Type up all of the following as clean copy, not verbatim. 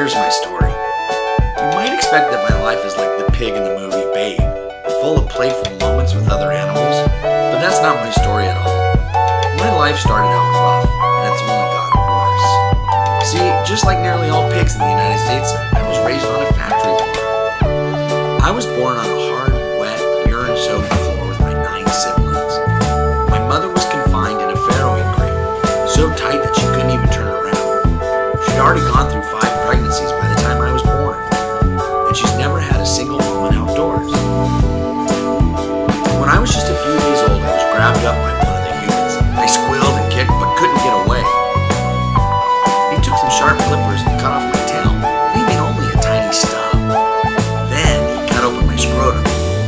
Here's my story. You might expect that my life is like the pig in the movie Babe, full of playful moments with other animals, but that's not my story at all. My life started out rough, and it's only gotten worse. See, just like nearly all pigs in the United States, I was raised on a factory farm. I was born on a hard, wet, urine-soaked floor with my 9 siblings. My mother was confined in a farrowing crate, so tight that she couldn't even turn around. She'd already gone through 5 pregnancies by the time I was born, and she's never had a single moment outdoors. When I was just a few days old, I was grabbed up by one of the humans. I squealed and kicked, but couldn't get away. He took some sharp clippers and cut off my tail, leaving only a tiny stub. Then he cut open my scrotum,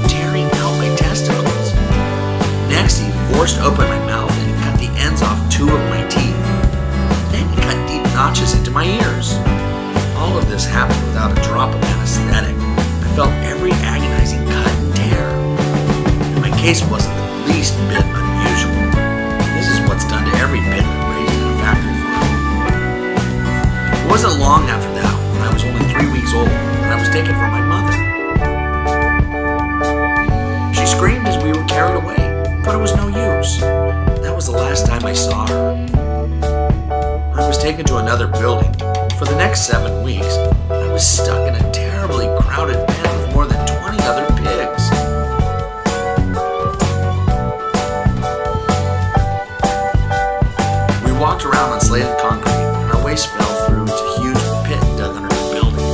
tearing out my testicles. Next, he forced open my mouth and cut the ends off 2 of my teeth. Then he cut deep notches into my ears. All of this happened without a drop of anesthetic. I felt every agonizing cut and tear. And my case wasn't the least bit unusual. This is what's done to every pig raised in a factory farm. It wasn't long after that, when I was only 3 weeks old, that I was taken from my mother. She screamed as we were carried away, but it was no use. That was the last time I saw her. I was taken to another building. For the next 7 weeks, I was stuck in a terribly crowded pen with more than 20 other pigs. We walked around on slated concrete, and our waste fell through to a huge pit dug under the building.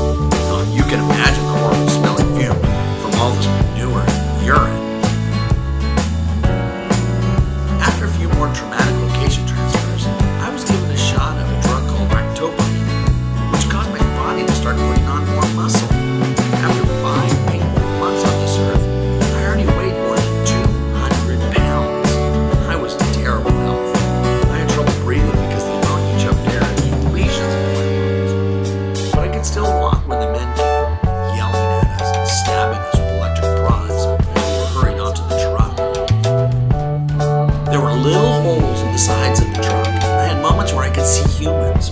Now, you can imagine the horrible smelling fume from all this manure and urine. After a few more traumatic location transfers, I was given a shot of a drug called ractopamine, which caused my body to start putting on more muscle. After 5 painful months on this earth, I already weighed more than 200 pounds. I was in terrible health. I had trouble breathing because the ammonia jumped air and heaped lesions in my lungs. But I could still walk when the men came, yelling at us and stabbing us with electric prods as we were hurried onto the truck. There were little holes in the sides of the truck, and I had moments where I could see humans,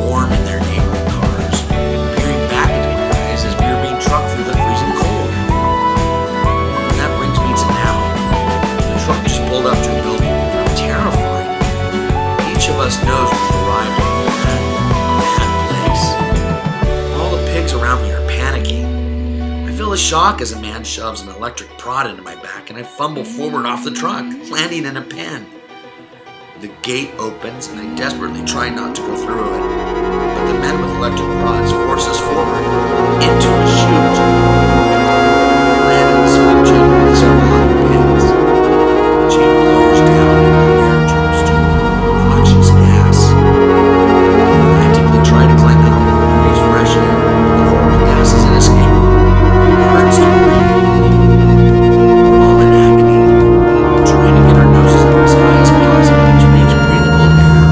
warm in their neighboring cars, peering back into my eyes as we were being trucked through the freezing cold. And that brings me to now. The truck just pulled up to a building. I'm terrified. Each of us knows we've arrived at a bad place. All the pigs around me are panicking. I feel a shock as a man shoves an electric prod into my back, and I fumble forward off the truck, landing in a pen. The gate opens, and I desperately try not to go through it, but the men with electric rods force us forward into a chute. We land in a small chamber with several other pigs. The chamber lowers down, and our air turns to noxious gas. I frantically try to climb out and breathe fresh air, but the horrible gas isn't escaping. It hurts to breathe. We're all in agony, trying to get our noses up as high as possible to reach breathable air.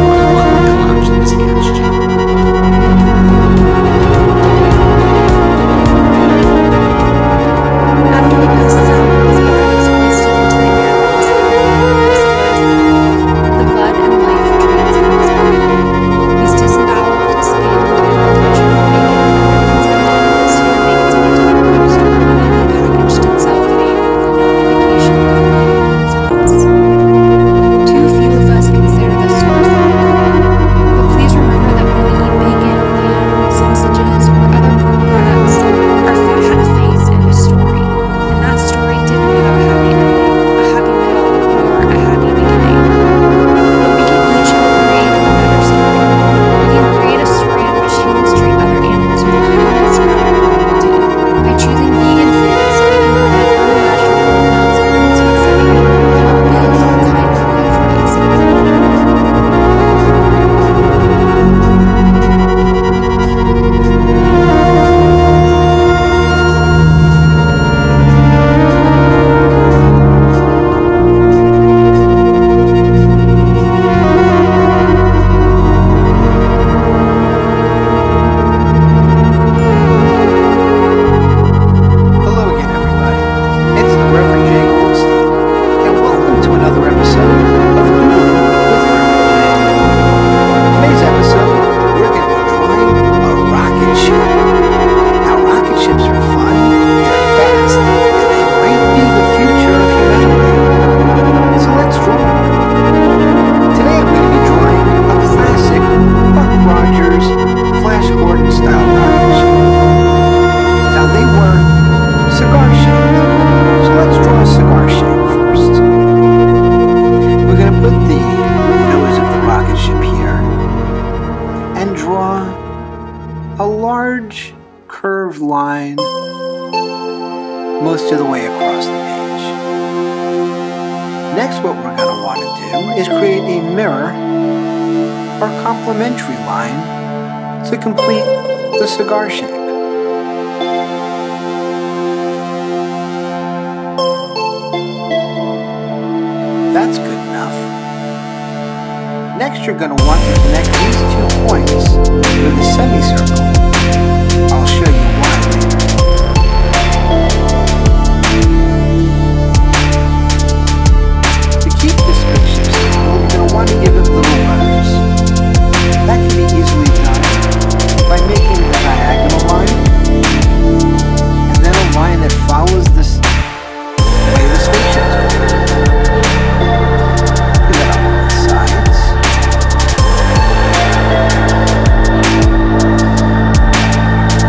But my lung collapsed in this gas chamber. to the way across the page. Next, what we're going to want to do is create a mirror or complementary line to complete the cigar shape. That's good enough. Next, you're going to want to connect these 2 points with a semicircle. I'll show you why later. To keep this spaceship stable, you're going to want to give it little rudders. That can be easily done by making a diagonal line and then a line that follows this way the spaceship is going. Do that on both sides.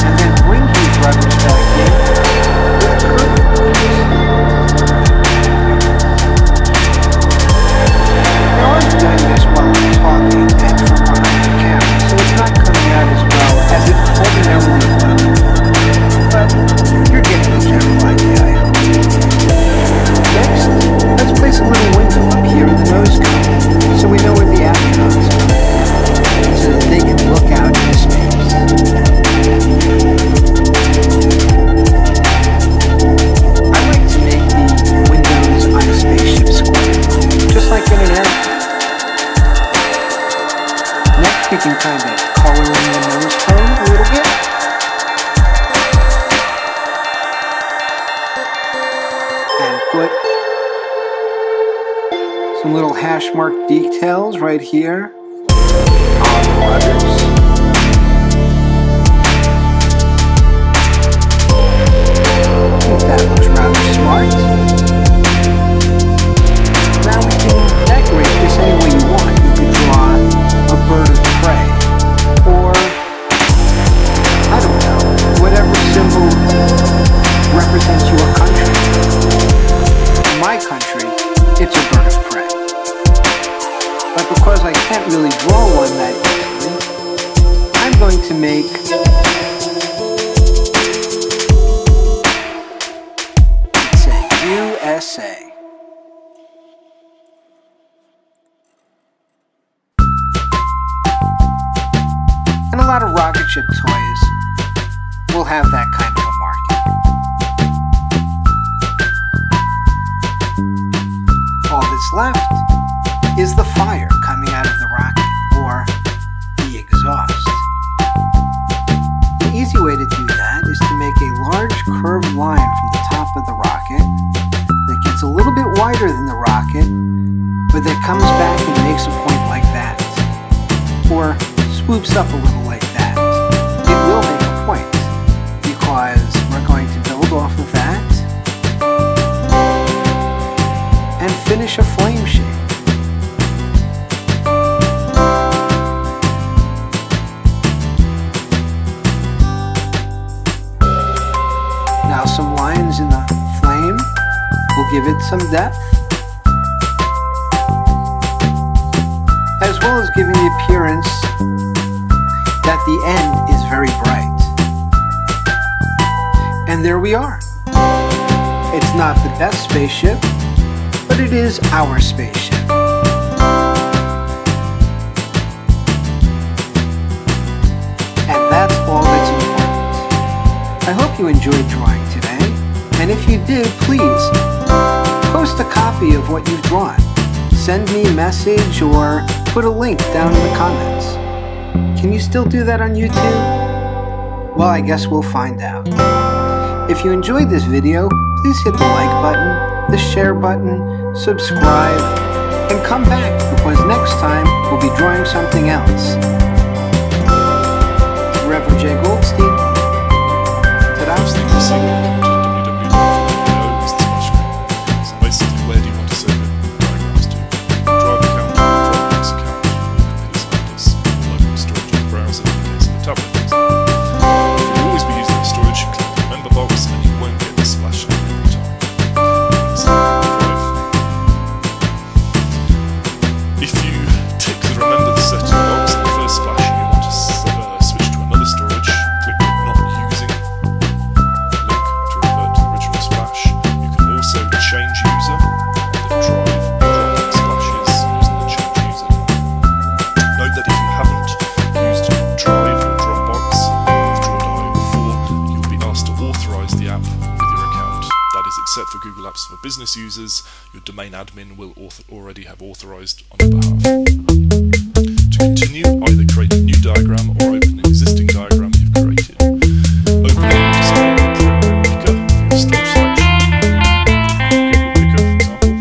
And then bring these rudders back in with curved lines. Now I'm doing this while I'm talking and from behind the camera, so it's not coming out as well as it ordinarily would. But you're getting the general idea, I hope. Next, let's place a little window up here in the nose cone so we know where the astronauts are, so that they can look out into space. I like to make the windows on a spaceship square, just like in an airplane. Next, we can kind of color in the nose cone a little bit. And put some little hash mark details right here on the rudders. I think that looks rather smart. Now we can decorate this any way you want. You could draw a bird of prey, or I don't know, whatever symbol represents your country. In my country, it's a bird of prey. But because I can't really draw one that easily, I'm going to make it say USA. And a lot of rocket ship toys will have that kind of a marking. All that's left is the fire coming out of the rocket, or the exhaust. The easy way to do that is to make a large curved line from the top of the rocket that gets a little bit wider than the rocket, but that comes back and makes a point like that, or swoops up a little like that. It will make a point, because we're going to build off of that and finish a flame shape. Now some lines in the flame will give it some depth, as well as giving the appearance that the end is very bright. And there we are. It's not the best spaceship, but it is our spaceship. And that's all that's important. I hope you enjoyed drawing today, and if you did, please post a copy of what you've drawn. Send me a message or put a link down in the comments. Can you still do that on YouTube? Well, I guess we'll find out. If you enjoyed this video, please hit the like button, the share button, subscribe, and come back, because next time we'll be drawing something else. Reverend J. Goldstein. Ta-da. So basically, where do you want to save it? Diagrams to drive account, Dropbox account, computers like this, all over the storage of the browser in case of the tablet. You'll always be using the storage, click the remember box and you won't get the splash every time. If you tick the remember the setting box in the first splash and you want to switch to another storage, click set for Google Apps for Business users, your domain admin will already have authorized on your behalf. To continue, either create a new diagram or open an existing diagram you've created. Open and display the program picker for your stage selection. Google Picker, for example.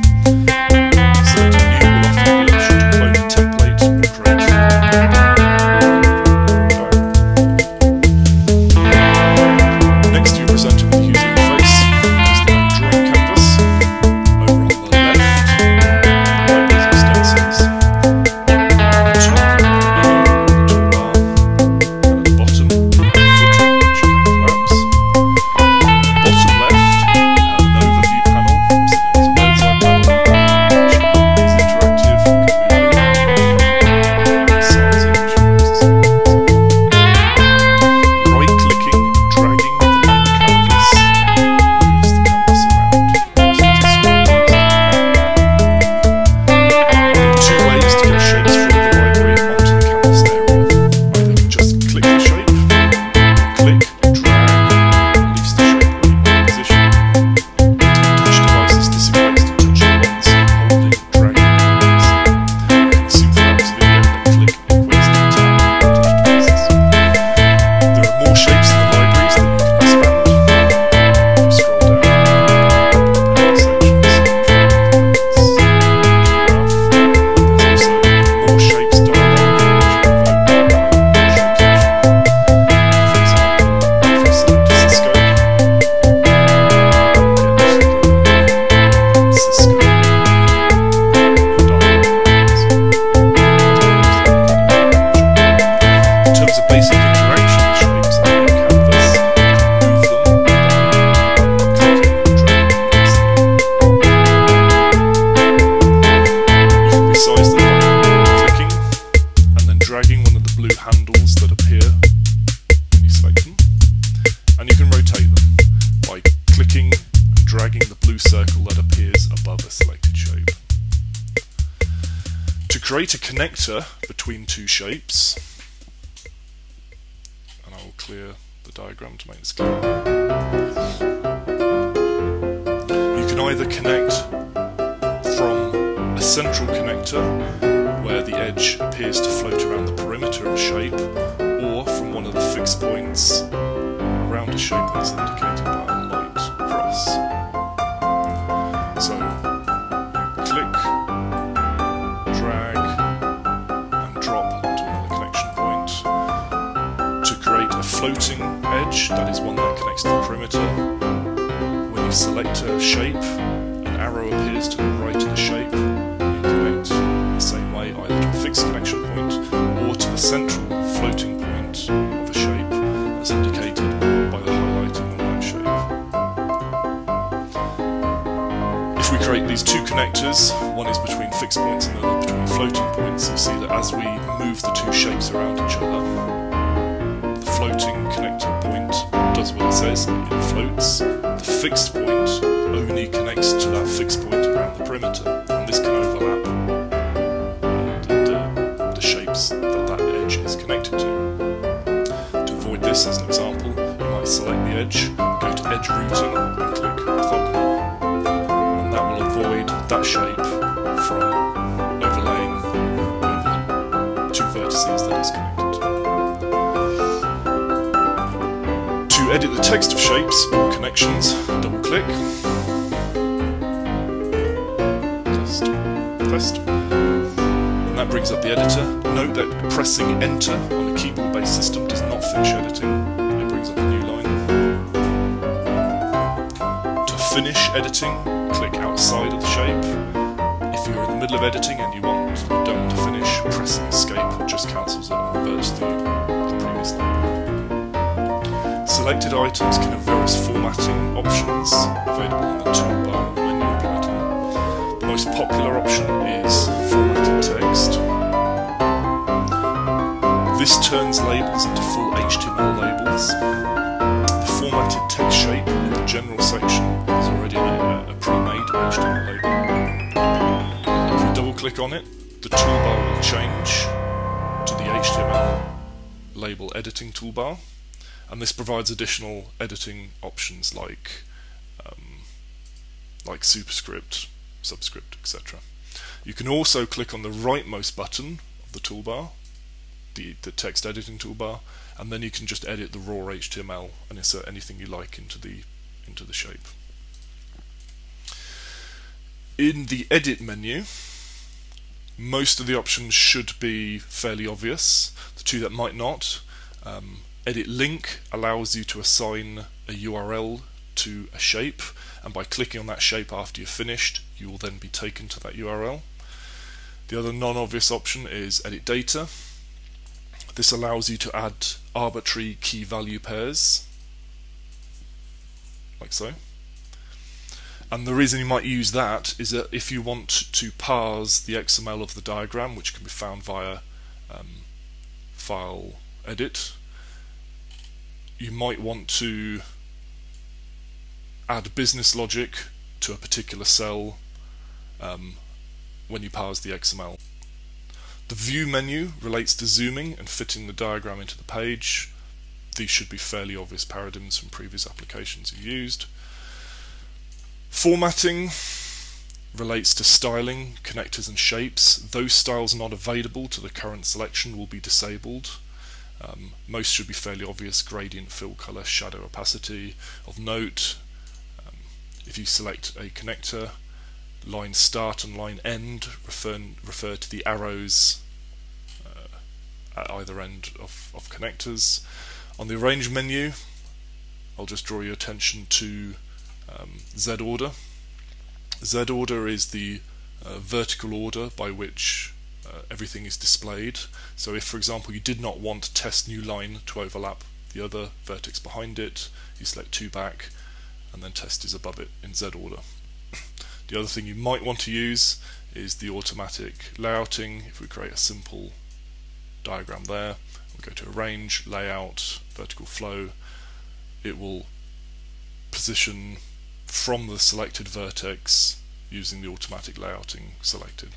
Selecting new will offer you the option to clone a template or create a diagram. Next, you're presented with the user interface. There's the main drawing canvas. Over on the left, libraries and stencils. At the top, the toolbar. And at the bottom, the footer, which you can collapse. Bottom left, you have an overview panel, also known as a bird's eye panel, which is interactive, you can move around, size image images. Right-clicking and dragging the main canvas moves the canvas around. There are two ways to get shapes from the library onto the canvas area. Either just click the shape, click, drag, release the shape right in one position. Touch devices, this equates to touching ones, holding, dragging ones. Assume for that was video, then click equates to tap touch devices. There are more shapes in the libraries that you can expand. You scroll down, edit sections, drag this graph. There's also more shapes dialog, which you invoke more shapes option. For example, if you select Cisco, get Cisco dialog. In terms of basic interaction with shapes on the main canvas, you can move them by clicking, dragging, and placing them. You can resize them by clicking and then dragging one of the blue handles that appear when you select them. And you can rotate them by clicking and dragging the blue circle that appears above a selected shape. To create a connector between two shapes, and I will clear the diagram to make this clear. You can either connect from a central connector where the edge appears to float around the perimeter of a shape, or from one of the fixed points around a shape that's indicated by a light cross. So you click, drag, and drop onto another connection point to create a floating edge, that is one that connects to the perimeter. When you select a shape, an arrow appears to the right of the shape. You connect in the same way either to a fixed connection point or to the central floating point of a shape as indicated by the highlighting on that shape. If we create these two connectors, one is between fixed points and the other between floating points, you see that as we move the two shapes around each other, the floating connector point does what it says, it floats. The fixed point only connects to that fixed point around the perimeter, and this can overlap the shapes that edge is connected to. To avoid this, as an example, you might select the edge, go to Edge Routing, and click Orthogonal, and that will avoid that shape from overlaying over the two vertices that it's connected to. To edit the text of shapes or connections, double click. Test. And that brings up the editor. Note that pressing enter on a keyboard-based system does not finish editing. It brings up a new line. To finish editing, click outside of the shape. If you're in the middle of editing and you don't want to finish, pressing escape just cancels it and reverts to the previous line. Selected items can have various formatting options available in the toolbar and menu implementing. The most popular option is formatted text. This turns labels into full HTML labels. The formatted text shape in the general section is already a pre-made HTML label. If we double click on it, the toolbar will change to the HTML label editing toolbar, and this provides additional editing options like like superscript, subscript, etc. You can also click on the rightmost button of the toolbar, the text editing toolbar, and then you can just edit the raw HTML and insert anything you like into the shape. In the edit menu, most of the options should be fairly obvious. The two that might not, edit link allows you to assign a URL to a shape, and by clicking on that shape after you're finished, you will then be taken to that URL. The other non-obvious option is edit data. This allows you to add arbitrary key value pairs, like so. And the reason you might use that is that if you want to parse the XML of the diagram, which can be found via File, Edit, you might want to add business logic to a particular cell when you parse the XML. The View menu relates to zooming and fitting the diagram into the page. These should be fairly obvious paradigms from previous applications you've used. Formatting relates to styling, connectors and shapes. Those styles not available to the current selection will be disabled. Most should be fairly obvious: gradient, fill color, shadow, opacity. Of note, if you select a connector, line start and line end refer to the arrows at either end of connectors. On the arrange menu, I'll just draw your attention to Z order. Z order is the vertical order by which everything is displayed. So if, for example, you did not want test new line to overlap the other vertex behind it, you select 2 back, and then test is above it in Z order. The other thing you might want to use is the automatic layouting. If we create a simple diagram there, we'll go to Arrange, Layout, Vertical Flow, it will position from the selected vertex using the automatic layouting selected.